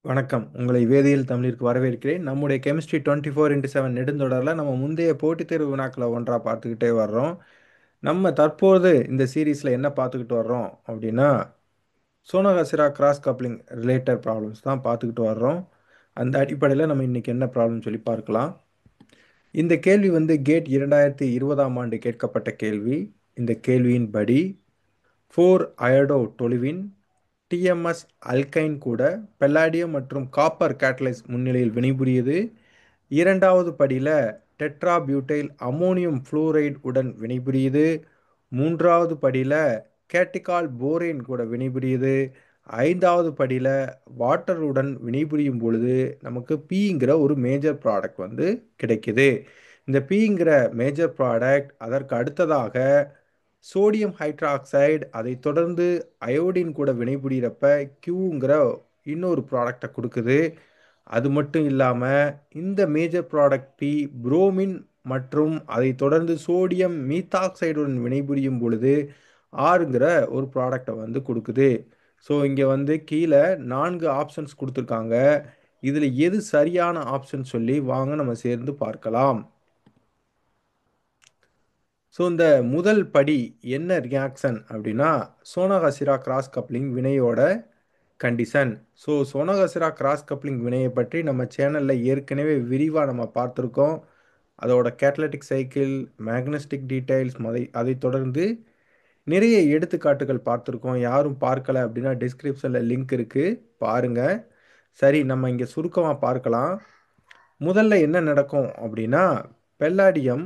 வணக்கம். உங்களை வேதியியல் தமிழிற்கு வரவேற்கிறேன். நம்முடைய கெமிஸ்ட்ரி 24x7 நெடுந்தொடரில் நம்ம முந்தைய போட்டித் தேர்வு வினாக்களை ஒன்றா பார்த்துக்கிட்டே வர்றோம். நம்ம தற்போது இந்த சீரீஸில் என்ன பார்த்துக்கிட்டு வர்றோம் அப்படின்னா, Sonogashira cross coupling related problems தான் பார்த்துக்கிட்டு வர்றோம். அந்த அடிப்படையில் நம்ம இன்னைக்கு என்ன ப்ராப்ளம் சொல்லி பார்க்கலாம். இந்த கேள்வி கேட் 2020ஆம் ஆண்டு கேட்கப்பட்ட கேள்வி. இந்த கேள்வியின்படி 4 அயோடோ டொலுவின் டிஎம்எஸ் அல்கைன் கூட பெல்லாடியம் மற்றும் காப்பர் கேட்டலைஸ் முன்னிலையில் வினைபுரியுது. இரண்டாவது படியில் டெட்ராபியூட்டைல் அமோனியம் ஃப்ளூரைடு உடன் வினைபுரியுது. மூன்றாவது படியில் கேட்டிகால் போரேன் கூட வினைபுரியுது. ஐந்தாவது படியில் வாட்டருடன் வினைபுரியும் பொழுது நமக்கு பிங்கிற ஒரு மேஜர் ப்ராடக்ட் கிடைக்குது. இந்த பிங்கிற மேஜர் ப்ராடக்ட் அதற்கு அடுத்ததாக சோடியம் ஹைட்ராக்சைடு, அதை தொடர்ந்து அயோடின் கூட வினைபுரிகிறப்ப கியூங்கிற இன்னொரு ப்ராடக்டை கொடுக்குது. அது மட்டும் இல்லாமல் இந்த மேஜர் ப்ராடக்ட் பி புரோமின் மற்றும் அதை தொடர்ந்து சோடியம் மீத்தாக்சைடுடன் வினைபுரியும் பொழுது ஆறுங்கிற ஒரு ப்ராடக்டை கொடுக்குது. ஸோ இங்கே கீழே 4 ஆப்ஷன்ஸ் கொடுத்துருக்காங்க. இதில் எது சரியான ஆப்ஷன் சொல்லி வாங்க நம்ம சேர்ந்து பார்க்கலாம். ஸோ இந்த முதல் படி என்ன ரியாக்ஷன் அப்படின்னா, சோனோஹசிரா கிராஸ் கப்ளிங் வினையோட condition. So Sonogashira cross coupling வினையை பற்றி நம்ம சேனலில் ஏற்கனவே விரிவாக நம்ம பார்த்துருக்கோம். அதோட கேட்டலிட்டிக் சைக்கிள், மேக்னஸ்டிக் டீடைல்ஸ், அதை தொடர்ந்து நிறைய எடுத்துக்காட்டுகள் பார்த்துருக்கோம். யாரும் பார்க்கல அப்படின்னா டிஸ்கிரிப்ஷனில் லிங்க் இருக்குது, பாருங்கள். சரி, நம்ம இங்கே சுருக்கமாக பார்க்கலாம். முதல்ல என்ன நடக்கும் அப்படின்னா, பெல்லாடியம்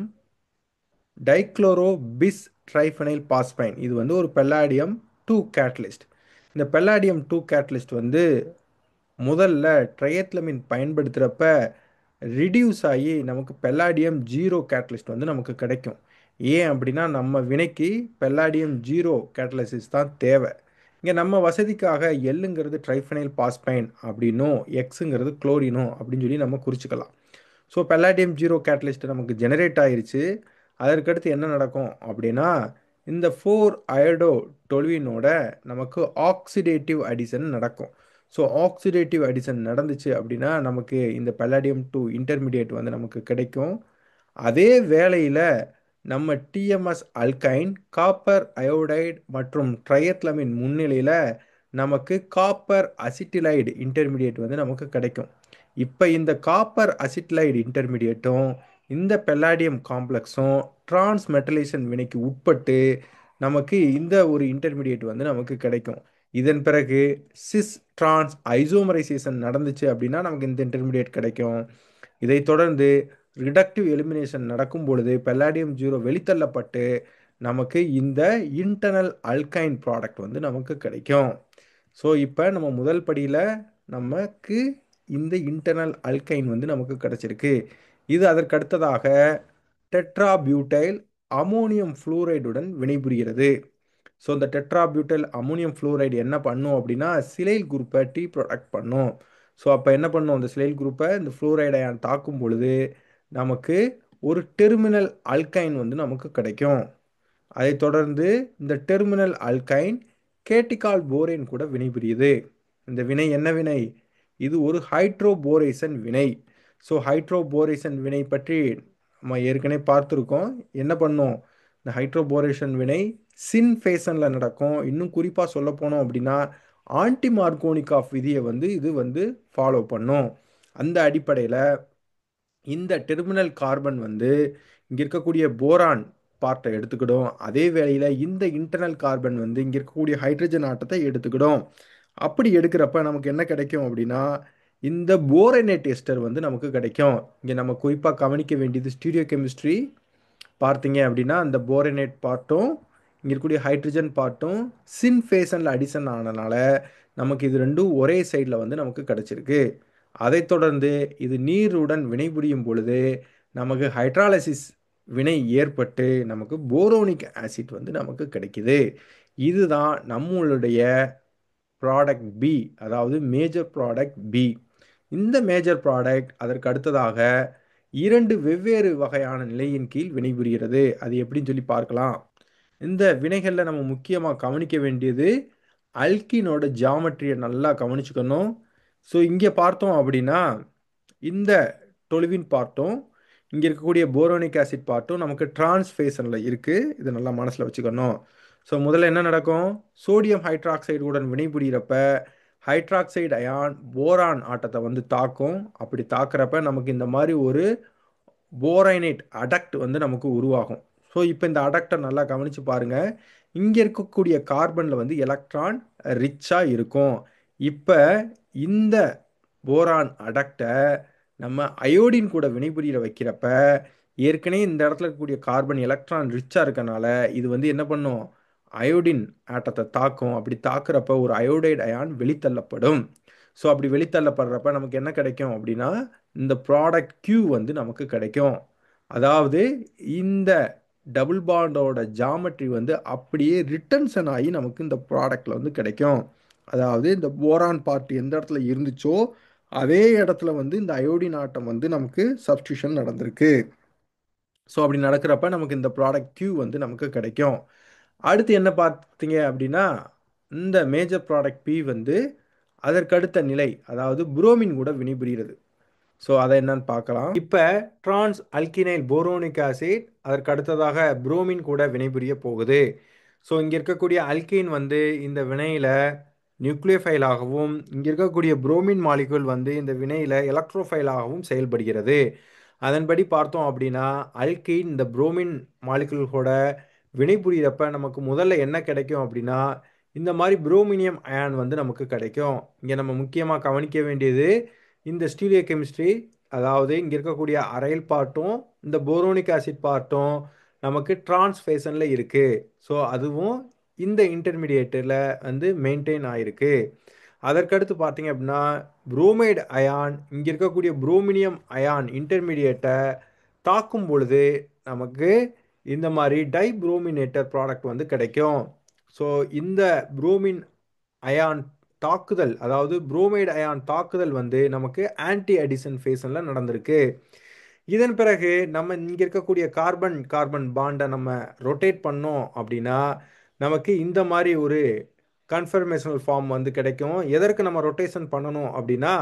டைக்ளோரோ பிஸ் ட்ரைஃபெனைல் பாஸ்பைன் இது ஒரு பெல்லாடியம் 2 கேட்டலிஸ்ட். இந்த பெல்லாடியம் 2 கேட்டலிஸ்ட் முதல்ல ட்ரையத்லமின் பயன்படுத்துகிறப்ப ரிடியூஸ் ஆகி நமக்கு பெல்லாடியம் 0 கேட்டலிஸ்ட் நமக்கு கிடைக்கும். ஏன் அப்படின்னா நம்ம வினைக்கு பெல்லாடியம் 0 கேட்டலிசிஸ் தான் தேவை. இங்கே நம்ம வசதிக்காக எல்லுங்கிறது ட்ரைஃபெனைல் பாஸ்பைன் அப்படின்னும் எக்ஸுங்கிறது குளோரினோ அப்படின்னு சொல்லி நம்ம குறிச்சிக்கலாம். ஸோ பெல்லாடியம் 0 கேட்டலிஸ்ட் நமக்கு ஜெனரேட் ஆயிருச்சு. அதற்கடுத்து என்ன நடக்கும் அப்படின்னா, இந்த 4 அயோடோ டொலுவினோட நமக்கு ஆக்சிடேட்டிவ் அடிஷன் நடக்கும். ஸோ ஆக்சிடேட்டிவ் அடிஷன் நடந்துச்சு அப்படின்னா நமக்கு இந்த பெல்லாடியம் 2 இன்டர்மீடியேட் நமக்கு கிடைக்கும். அதே வேளையில் நம்ம டிஎம்எஸ் அல்கைன், காப்பர் அயோடைடு மற்றும் ட்ரையத்லமின் முன்னிலையில் நமக்கு காப்பர் அசிட்டிலைடு இன்டர்மீடியேட் நமக்கு கிடைக்கும். இப்போ இந்த காப்பர் அசிட்டிலைடு இன்டர்மீடியேட்டும் இந்த பெல்லாடியம் காம்ப்ளெக்ஸும் டிரான்ஸ்மெட்டலைசேஷன் வினைக்கு உட்பட்டு நமக்கு இந்த ஒரு இன்டர்மீடியேட் நமக்கு கிடைக்கும். இதன் பிறகு சிஸ் டிரான்ஸ் ஐசோமரைசேஷன் நடந்துச்சு அப்படின்னா நமக்கு இந்த இன்டர்மீடியேட் கிடைக்கும். இதை தொடர்ந்து ரிடக்டிவ் எலிமினேஷன் நடக்கும் பொழுது பெல்லாடியம் 0 வெளித்தள்ளப்பட்டு நமக்கு இந்த இன்டர்னல் அல்கைன் ப்ராடக்ட் நமக்கு கிடைக்கும். ஸோ இப்போ நம்ம முதல் படியில் நமக்கு இந்த இன்டர்னல் அல்கைன் நமக்கு கிடைச்சிருக்கு. இது அதற்கு அடுத்ததாக டெட்ராபியூட்டைல் அமோனியம் ஃப்ளூரைடுடன் வினைபுரிகிறது. ஸோ இந்த டெட்ராபியூட்டைல் அமோனியம் ஃப்ளூரைடு என்ன பண்ணும் அப்படின்னா சிலைல் குரூப்பை டி ப்ரொடக்ட் பண்ணும். ஸோ அப்போ என்ன பண்ணும், இந்த சிலைல் குரூப்பை இந்த ஃப்ளூரைடை தாக்கும் பொழுது நமக்கு ஒரு டெர்மினல் அல்கைன் நமக்கு கிடைக்கும். அதை தொடர்ந்து இந்த டெர்மினல் அல்கைன் கேட்டிகால் போரேன் கூட வினைபுரியுது. இந்த வினை என்ன வினை? இது ஒரு ஹைட்ரோபோரேசன் வினை. ஸோ ஹைட்ரோபோரேசன் வினை பற்றி நம்ம ஏற்கனவே பார்த்துருக்கோம். என்ன பண்ணும், இந்த ஹைட்ரோபோரேஷன் வினை சின்ஃபேசனில் நடக்கும். இன்னும் குறிப்பாக சொல்ல போனோம் அப்படின்னா ஆன்டிமார்கோனிக் ஆஃப் விதியை இது ஃபாலோ பண்ணும். அந்த அடிப்படையில் இந்த டெர்மினல் கார்பன் இங்கே இருக்கக்கூடிய போரான் பார்ட்டை எடுத்துக்கிடும். அதே வேளையில் இந்த இன்டர்னல் கார்பன் இங்கே இருக்கக்கூடிய ஹைட்ரஜன் ஆட்டத்தை எடுத்துக்கிடும். அப்படி எடுக்கிறப்ப நமக்கு என்ன கிடைக்கும் அப்படின்னா இந்த போரனேட் எஸ்டர் நமக்கு கிடைக்கும். இங்கே நம்ம குறிப்பாக கவனிக்க வேண்டியது ஸ்டீரியோ கெமிஸ்ட்ரி பார்த்தீங்க அப்படின்னா அந்த போரனேட் பார்ட்டும் இங்கே இருக்கக்கூடிய ஹைட்ரஜன் பார்ட்டும் சின்ஃபேசனில் அடிஷன் ஆனதுனால நமக்கு இது ரெண்டும் ஒரே சைடில் நமக்கு கிடைச்சிருக்கு. அதை தொடர்ந்து இது நீருடன் வினைபுரியும் பொழுது நமக்கு ஹைட்ராலிசிஸ் வினை ஏற்பட்டு நமக்கு போரோனிக் ஆசிட் நமக்கு கிடைக்குது. இதுதான் நம்மளுடைய ப்ராடக்ட் பி, அதாவது மேஜர் ப்ராடக்ட் பி. இந்த மேஜர் ப்ராடக்ட் அதற்கு அடுத்ததாக 2 வெவ்வேறு வகையான நிலையின் கீழ் வினைபுரிகிறது. அது எப்படின்னு சொல்லி பார்க்கலாம். இந்த வினைகளில் நம்ம முக்கியமாக கவனிக்க வேண்டியது அல்கீனோட ஜாமெட்ரியை நல்லா கவனிச்சுக்கணும். ஸோ இங்கே பார்த்தோம் அப்படின்னா இந்த டொலுவின் பார்ட்டும் இங்கே இருக்கக்கூடிய போரோனிக் ஆசிட் பார்ட்டும் நமக்கு டிரான்ஸ்ஃபேஷனில் இருக்குது. இது நல்லா மனசில் வச்சுக்கணும். ஸோ முதல்ல என்ன நடக்கும்? சோடியம் ஹைட்ராக்சைடு உடன் வினைபுரியிறப்ப ஹைட்ராக்சைடு அயான் போரான் ஆட்டத்தை வந்து தாக்கும். அப்படி தாக்குறப்ப நமக்கு இந்த மாதிரி ஒரு போரைனேட் அடக்ட் வந்து நமக்கு உருவாகும். ஸோ இப்போ இந்த அடக்டை நல்லா கவனித்து பாருங்கள். இங்கே இருக்கக்கூடிய கார்பனில் வந்து எலக்ட்ரான் ரிச்சாக இருக்கும். இப்போ இந்த போரான் அடக்டை நம்ம அயோடின் கூட வினைபுரிய வைக்கிறப்ப ஏற்கனவே இந்த இடத்துல இருக்கக்கூடிய கார்பன் எலக்ட்ரான் ரிச்சாக இருக்கனால இது வந்து என்ன பண்ணும்? அயோடின் ஆட்டத்தை தாக்கும். அப்படி தாக்குறப்ப ஒரு அயோடைடு அயான் வெளித்தள்ளப்படும். ஸோ அப்படி வெளித்தள்ளப்படுறப்ப நமக்கு என்ன கிடைக்கும் அப்படின்னா இந்த ப்ராடக்ட் Q வந்து நமக்கு கிடைக்கும். அதாவது இந்த டபுள் பாண்டோட ஜாமெட்ரி வந்து அப்படியே ரிட்டன்ஷன் ஆகி நமக்கு இந்த ப்ராடக்டில் வந்து கிடைக்கும். அதாவது இந்த போரான் பார்ட் எந்த இடத்துல இருந்துச்சோ அதே இடத்துல வந்து இந்த அயோடின் ஆட்டம் வந்து நமக்கு சப்ஸ்டியூஷன் நடந்திருக்கு. ஸோ அப்படி நடக்கிறப்ப நமக்கு இந்த ப்ராடக்ட் Q வந்து நமக்கு கிடைக்கும். அடுத்து என்ன பார்த்தீங்க அப்படின்னா இந்த மேஜர் ப்ராடக்ட் P வந்து அதற்கடுத்த நிலை, அதாவது புரோமின் கூட வினைபுரிகிறது. ஸோ அதை என்னன்னு பார்க்கலாம். இப்போ டிரான்ஸ் அல்கினைல் போரோனிக் ஆசிட் அதற்கு அடுத்ததாக புரோமின் கூட வினைபுரிய போகுது. ஸோ இங்கே இருக்கக்கூடிய அல்கீன் வந்து இந்த வினையில் நியூக்ளியோஃபைலாகவும் இங்கே இருக்கக்கூடிய புரோமின் மாலிகுல் வந்து இந்த வினையில் எலக்ட்ரோஃபைலாகவும் செயல்படுகிறது. அதன்படி பார்த்தோம் அப்படின்னா அல்கீன் இந்த புரோமின் மாலிகுல்கூட வினைபுரியறப்ப நமக்கு முதல்ல என்ன கிடைக்கும் அப்படின்னா இந்த மாதிரி புரோமினியம் அயான் வந்து நமக்கு கிடைக்கும். இங்கே நம்ம முக்கியமாக கவனிக்க வேண்டியது இந்த ஸ்டீரியோ கெமிஸ்ட்ரி, அதாவது இங்கே இருக்கக்கூடிய அரைல் பார்ட்டும் இந்த போரோனிக் ஆசிட் பார்ட்டும் நமக்கு டிரான்ஸ்ஃபேஷனில் இருக்குது. ஸோ அதுவும் இந்த இன்டர்மீடியேட்டில் வந்து மெயின்டைன் ஆகிருக்கு. அதற்கடுத்து பார்த்தீங்க அப்படின்னா புரோமைடு அயான் இங்கே இருக்கக்கூடிய புரோமினியம் அயான் இன்டர்மீடியேட்டை தாக்கும் பொழுது நமக்கு இந்த மாதிரி டைப்ரோமினேட்டர் ப்ராடக்ட் வந்து கிடைக்கும். ஸோ இந்த புரோமின் அயான் தாக்குதல், அதாவது புரோமைடு அயான் தாக்குதல் வந்து நமக்கு ஆன்டி அடிஷன் ஃபேஷனில் நடந்திருக்கு. இதன் பிறகு நம்ம இங்கே இருக்கக்கூடிய கார்பன் கார்பன் பாண்டை நம்ம ரொட்டேட் பண்ணோம் அப்படின்னா நமக்கு இந்த மாதிரி ஒரு கன்ஃபர்மேஷனல் ஃபார்ம் வந்து கிடைக்கும். எதற்கு நம்ம ரொட்டேஷன் பண்ணணும் அப்படின்னா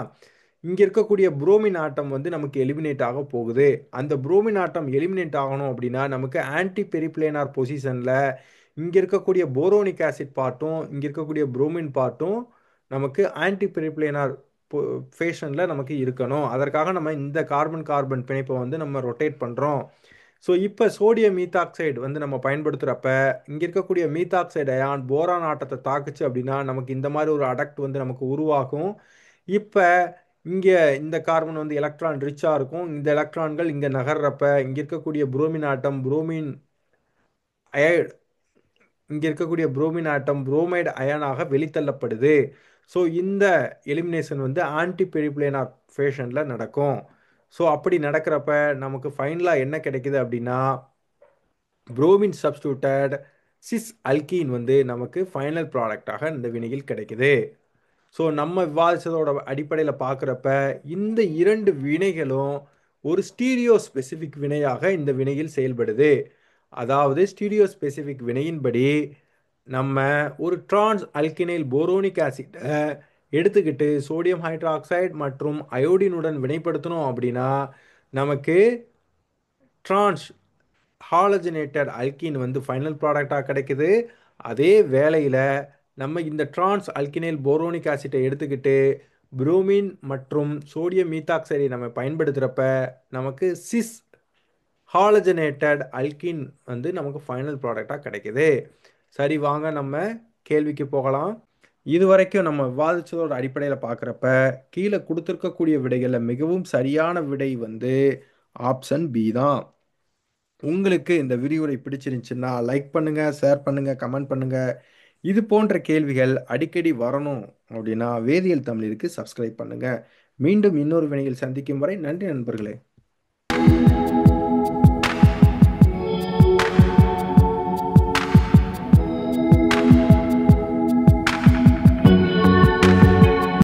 இங்கே இருக்கக்கூடிய புரோமின் ஆட்டம் வந்து நமக்கு எலிமினேட் ஆக போகுது. அந்த புரோமின் ஆட்டம் எலிமினேட் ஆகணும் அப்படின்னா நமக்கு ஆன்டி பெரிப்ளேனார் பொசிஷனில் இங்கே இருக்கக்கூடிய போரோனிக் ஆசிட் பார்ட்டும் இங்கே இருக்கக்கூடிய புரோமின் பார்ட்டும் நமக்கு ஆன்டி பெரிப்ளேனார் ஃபேஷனில் நமக்கு இருக்கணும். அதற்காக நம்ம இந்த கார்பன் கார்பன் பிணைப்பை வந்து நம்ம ரொட்டேட் பண்ணுறோம். ஸோ இப்போ சோடியம் மீத்தாக்சைடு வந்து நம்ம பயன்படுத்துகிறப்ப இங்கே இருக்கக்கூடிய மீத்தாக்சைடு அயான் போரான் ஆட்டத்தை தாக்குச்சு அப்படின்னா நமக்கு இந்த மாதிரி ஒரு அடக்ட் வந்து நமக்கு உருவாகும். இப்போ இங்கே இந்த கார்பன் வந்து எலக்ட்ரான் ரிச்சாக இருக்கும். இந்த எலக்ட்ரான்கள் இங்கே நகர்றப்ப இங்கே இருக்கக்கூடிய புரோமின் ஆட்டம் புரோமின் அயைடு இங்கே இருக்கக்கூடிய புரோமின் ஆட்டம் புரோமைடு அயனாக வெளித்தள்ளப்படுது. ஸோ இந்த எலிமினேஷன் வந்து ஆன்டி பெரிப்ளேனார் ஃபேஷனில் நடக்கும். ஸோ அப்படி நடக்கிறப்ப நமக்கு ஃபைனலாக என்ன கிடைக்குது அப்படின்னா புரோமின் சப்ஸ்டியூட்டட் சிஸ் அல்கீன் வந்து நமக்கு ஃபைனல் ப்ராடக்டாக இந்த வினையில் கிடைக்குது. ஸோ நம்ம விவாதித்ததோட அடிப்படையில் பார்க்குறப்ப இந்த இரண்டு வினைகளும் ஒரு ஸ்டீரியோ ஸ்பெசிஃபிக் வினையாக இந்த வினையில் செயல்படுது. அதாவது ஸ்டீரியோ ஸ்பெசிஃபிக் வினையின்படி நம்ம ஒரு டிரான்ஸ் அல்கினைல் போரோனிக் ஆசிட்டை எடுத்துக்கிட்டு சோடியம் ஹைட்ராக்சைடு மற்றும் அயோடினுடன் வினைப்படுத்தணும் அப்படின்னா நமக்கு டிரான்ஸ் ஹாலஜனேட்டட் அல்கீன் வந்து ஃபைனல் ப்ராடக்டாக கிடைக்குது. அதே வேளையில் நம்ம இந்த டிரான்ஸ் அல்கினைல் போரோனிக் ஆசிட்டை எடுத்துக்கிட்டு புரோமின் மற்றும் சோடியம் மீத்தாக்சைடை நம்ம பயன்படுத்துகிறப்ப நமக்கு சிஸ் ஹாலஜனேட்டட் அல்கீன் வந்து நமக்கு ஃபைனல் ப்ராடக்டாக கிடைக்குது. சரி, வாங்க நம்ம கேள்விக்கு போகலாம். இது வரைக்கும் நம்ம விவாதித்ததோட அடிப்படையில் பார்க்குறப்ப கீழே கொடுத்துருக்கக்கூடிய விடைகளில் மிகவும் சரியான விடை வந்து ஆப்ஷன் பி தான். உங்களுக்கு இந்த விரிவுரை பிடிச்சிருந்துச்சுன்னா லைக் பண்ணுங்கள், ஷேர் பண்ணுங்கள், கமெண்ட் பண்ணுங்கள். இது போன்ற கேள்விகள் அடிக்கடி வரணும் அப்படின்னா வேதியியல் தமிழிற்கு சப்ஸ்கிரைப் பண்ணுங்கள். மீண்டும் இன்னொரு வினையில் சந்திக்கும் வரை நன்றி நண்பர்களே.